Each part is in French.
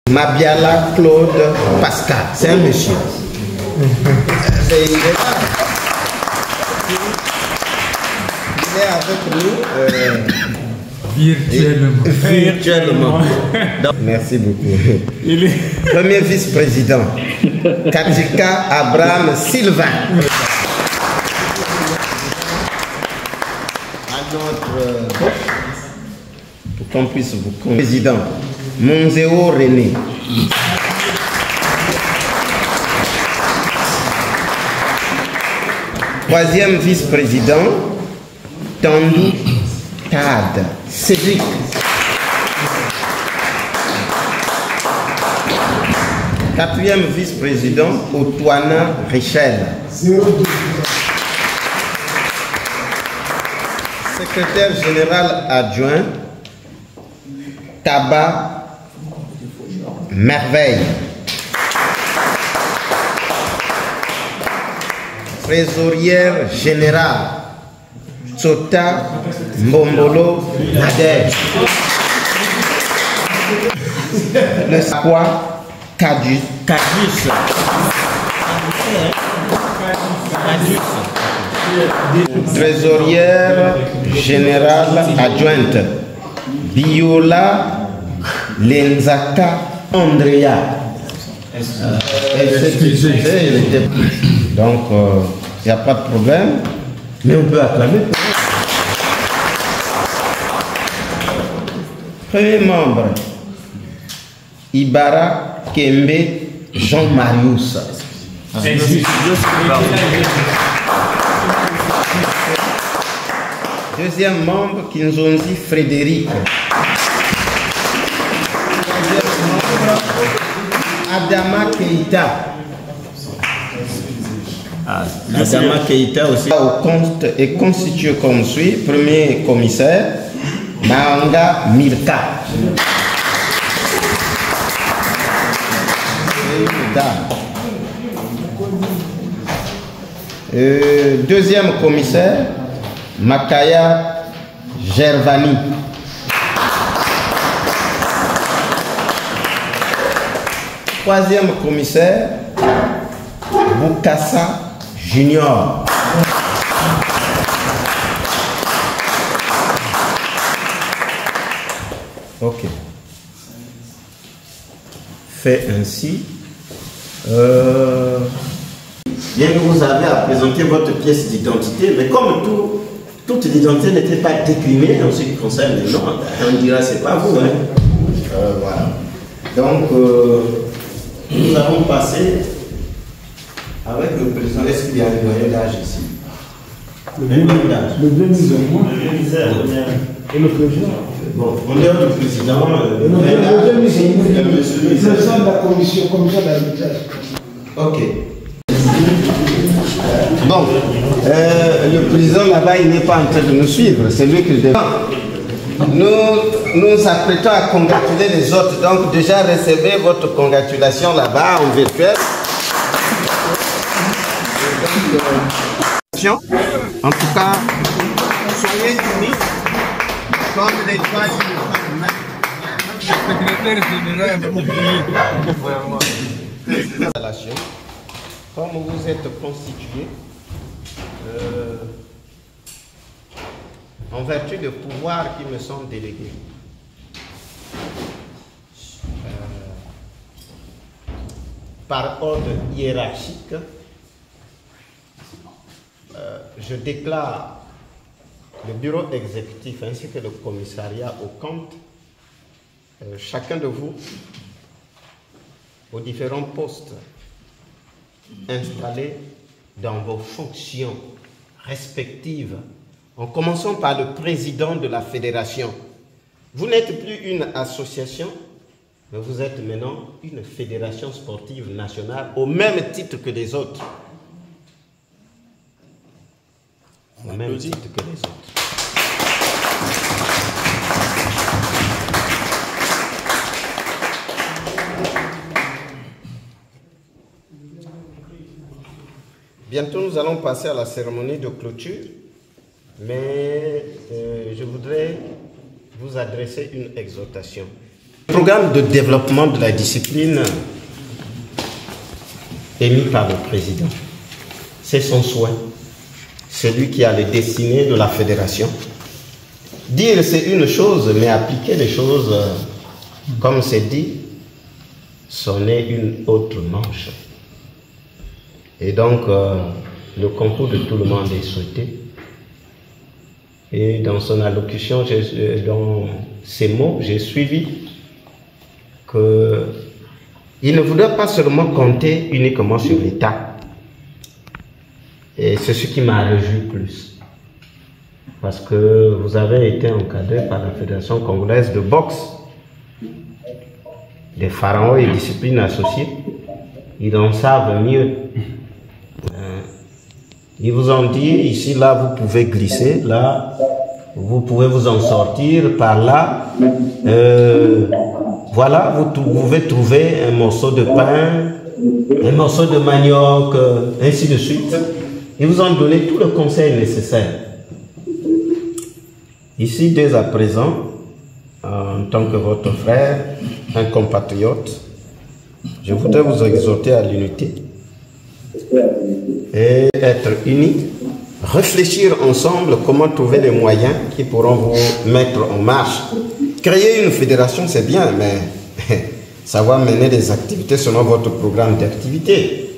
Mabiala Claude Pascal, c'est un monsieur. Il est là. Il est avec nous virtuellement. Donc, merci beaucoup. Premier vice-président, Katika Abraham Sylvain. À notre, pour qu'on puisse vous connaître, président, Monzéo René. Troisième vice-président, Tandou Tad Cédric. Quatrième vice-président, Otouana Richel. Secrétaire général adjoint, Taba Merveille. Trésorière générale, Tsota Mbombolo Nadej. Le Sakwa Kadjus. Trésorière générale adjointe, Biola Lenzaka Andrea. Donc, il n'y a pas de problème, mais on peut acclamer. Premier membre, Ibara Kembe Jean-Marius. Deuxième membre, Kinzonzi Frédéric. Troisième membre, Adama Keita. Adama Keita aussi au compte est constitué comme suit. Premier commissaire, Maanga Milka. Deuxième commissaire, Makaya Gervani. Troisième commissaire, Boukassa Junior. Ok. Fait ainsi. Bien que vous avez à présenter votre pièce d'identité, mais comme toute l'identité n'était pas déclinée en ce qui concerne les noms, on dira c'est pas vous. Hein. Voilà. Donc, nous allons passer avec le président. Est-ce qu'il y a un moyen d'âge ici? Le deux mise au moins. Et le président. Bon, on est le président. Le président de la commission d'arbitrage. Ok. Bon, le président là-bas, il n'est pas en train de nous suivre, c'est lui qui le défend. Nous apprêtons à congratuler les autres, donc déjà recevez votre congratulation là-bas en virtuel. En tout cas, soyez unis comme les trois secrétaire général. Comme vous êtes constitué, en vertu des pouvoirs qui me sont délégués, par ordre hiérarchique, je déclare le bureau exécutif ainsi que le commissariat au compte, chacun de vous, aux différents postes installés dans vos fonctions respectives, en commençant par le président de la fédération. Vous n'êtes plus une association, mais vous êtes maintenant une fédération sportive nationale au même titre que les autres. Au même titre que les autres. Bientôt, nous allons passer à la cérémonie de clôture, mais je voudrais vous adresser une exhortation. Le programme de développement de la discipline émis par le président, c'est son souhait. C'est lui qui a les destinées de la fédération. Dire c'est une chose, mais appliquer les choses, comme c'est dit, c'en est une autre manche. Et donc, le concours de tout le monde est souhaité. Et dans son allocution, dans ces mots, j'ai suivi qu'il ne voudrait pas seulement compter uniquement sur l'État. Et c'est ce qui m'a réjoui plus. Parce que vous avez été encadré par la Fédération congolaise de boxe, des pharaons et disciplines associées. Ils en savent mieux. Ils vous ont dit, ici, là, vous pouvez glisser, là, vous pouvez vous en sortir, par là. Voilà, vous pouvez trouver un morceau de pain, un morceau de manioc, ainsi de suite. Ils vous ont donné tout le conseil nécessaire. Ici, dès à présent, en tant que votre frère, un compatriote, je voudrais vous exhorter à l'unité et être unis, réfléchir ensemble comment trouver les moyens qui pourront vous mettre en marche. Créer une fédération, c'est bien, mais savoir mener des activités selon votre programme d'activité,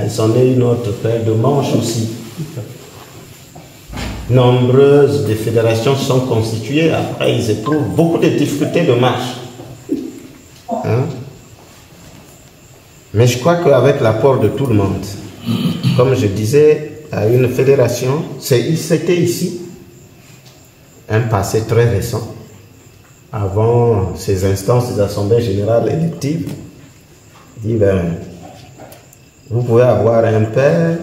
c'en est une autre paire de manches aussi. Nombreuses des fédérations sont constituées, après ils éprouvent beaucoup de difficultés de marche. Mais je crois qu'avec l'apport de tout le monde, comme je disais, à une fédération, c'était ici un passé très récent, avant ces instances des assemblées générales électives. Dit, ben, vous pouvez avoir un père,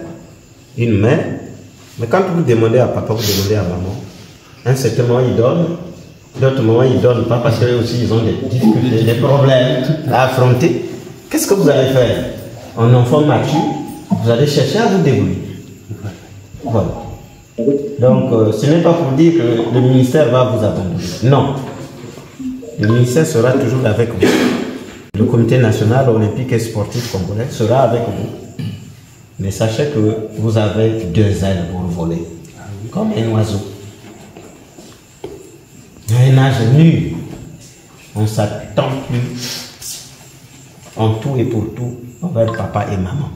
une mère, mais quand vous demandez à papa, vous demandez à maman, un certain moment ils donnent, d'autres moments ils ne donnent pas parce qu'eux aussi ils ont des difficultés, des problèmes à affronter. Qu'est-ce que vous allez faire? Un enfant mature, vous allez chercher à vous débrouiller. Voilà. Donc, ce n'est pas pour dire que le ministère va vous abandonner. Non. Le ministère sera toujours avec vous. Le comité national olympique et sportif congolais sera avec vous. Mais sachez que vous avez deux ailes pour voler, comme un oiseau. À un âge nu, on ne s'attend plus en tout et pour tout envers papa et maman.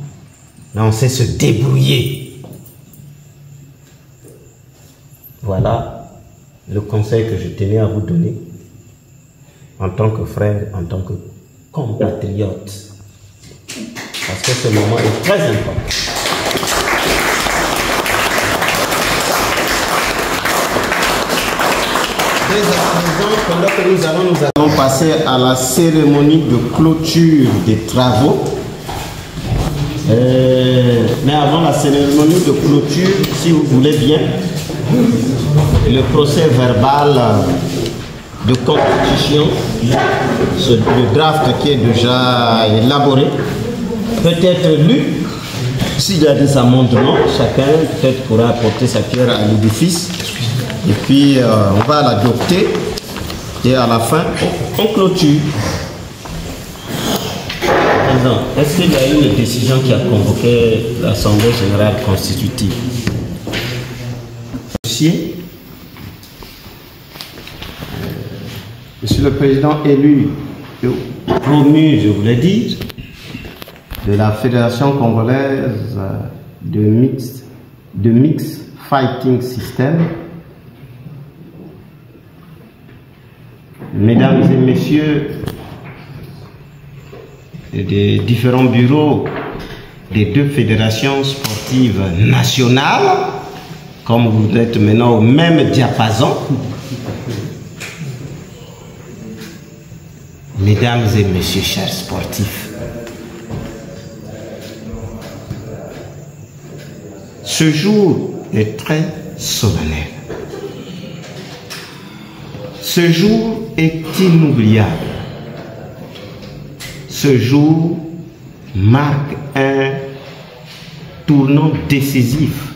Mais on sait se débrouiller. Voilà le conseil que je tenais à vous donner en tant que frère, en tant que compatriote. Parce que ce moment est très important. Dès à présent, pendant que nous allons passer à la cérémonie de clôture des travaux. Mais avant la cérémonie de clôture, si vous voulez bien, le procès verbal de constitution, le draft qui est déjà élaboré, peut être lu. S'il y a des amendements, chacun peut-être pourra apporter sa pierre à l'édifice. Et puis on va l'adopter et à la fin, on clôture. Est-ce qu'il y a eu une décision qui a convoqué l'Assemblée générale constitutive? Monsieur le Président élu, promu, je vous l'ai dit, de la Fédération congolaise de Mix Fighting System, mesdames et messieurs des différents bureaux des deux fédérations sportives nationales, comme vous êtes maintenant au même diapason, mesdames et messieurs chers sportifs, ce jour est très solennel. Ce jour est inoubliable. Ce jour marque un tournant décisif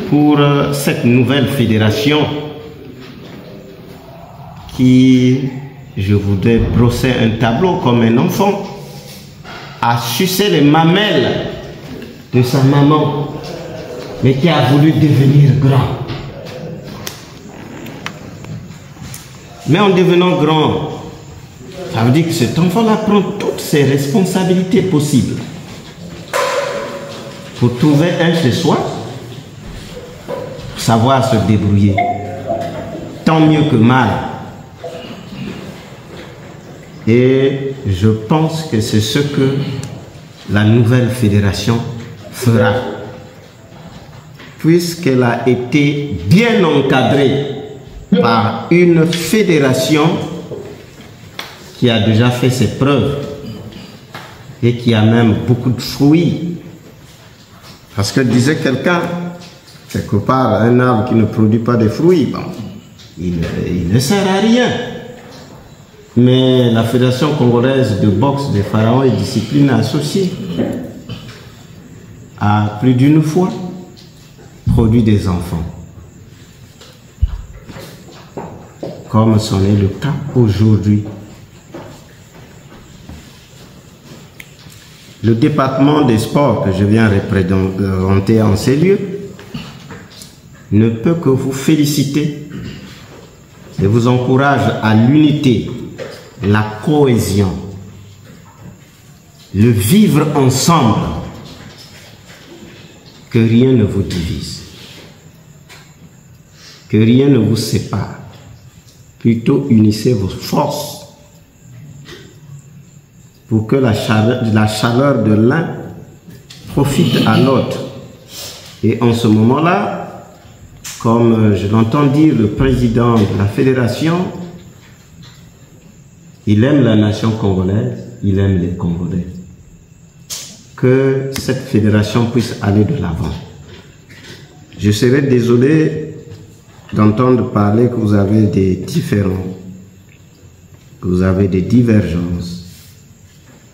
pour cette nouvelle fédération qui, je voudrais brosser un tableau comme un enfant, a sucé les mamelles de sa maman, mais qui a voulu devenir grand. Mais en devenant grand, ça veut dire que cet enfant-là prend toutes ses responsabilités possibles pour trouver un chez soi, pour savoir se débrouiller, tant mieux que mal. Et je pense que c'est ce que la nouvelle fédération fera, puisqu'elle a été bien encadrée par une fédération qui a déjà fait ses preuves et qui a même beaucoup de fruits. Parce que disait quelqu'un, quelque part, un arbre qui ne produit pas de fruits, bon, il ne sert à rien. Mais la Fédération congolaise de boxe des pharaons et discipline associée a plus d'une fois produit des enfants. Comme c'en est le cas aujourd'hui. Le département des sports que je viens représenter en ces lieux ne peut que vous féliciter et vous encourage à l'unité, la cohésion, le vivre ensemble, que rien ne vous divise, que rien ne vous sépare. Plutôt unissez vos forces pour que la chaleur de l'un profite à l'autre. Et en ce moment-là, comme je l'entends dire le président de la fédération, il aime la nation congolaise, il aime les Congolais. Que cette fédération puisse aller de l'avant. Je serais désolé d'entendre parler que vous avez des différends, que vous avez des divergences,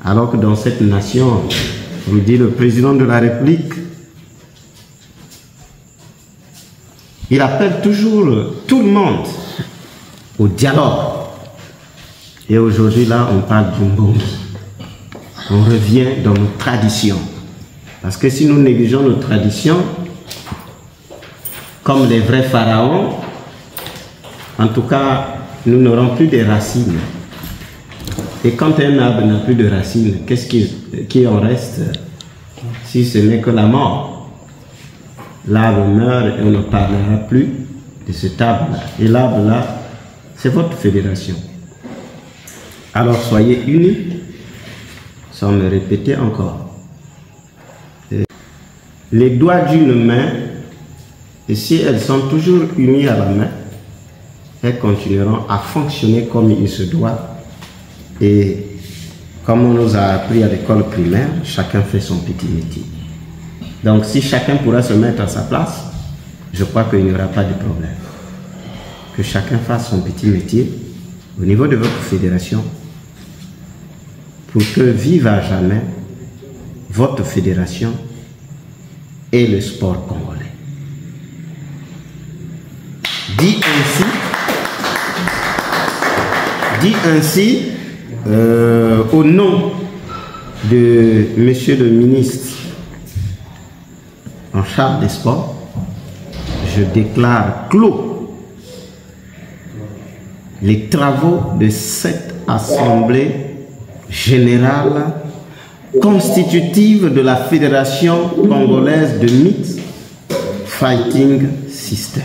alors que dans cette nation, comme dit le président de la République, il appelle toujours tout le monde au dialogue. Et aujourd'hui, là, on parle d'Umbongi. On revient dans nos traditions. Parce que si nous négligeons nos traditions, comme les vrais pharaons, en tout cas, nous n'aurons plus de racines. Et quand un arbre n'a plus de racines, qu'est-ce qui en reste si ce n'est que la mort? L'arbre meurt et on ne parlera plus de cet arbre-là. Et l'arbre-là, c'est votre fédération. Alors soyez unis, sans me répéter encore. Les doigts d'une main, et si elles sont toujours unies à la main, elles continueront à fonctionner comme il se doit. Et comme on nous a appris à l'école primaire, chacun fait son petit métier. Donc si chacun pourra se mettre à sa place, je crois qu'il n'y aura pas de problème. Que chacun fasse son petit métier au niveau de votre fédération pour que vive à jamais votre fédération et le sport congolais. Dit ainsi, au nom de Monsieur le ministre en charge des sports, je déclare clos les travaux de cette assemblée générale constitutive de la Fédération congolaise de Mixed Fighting System.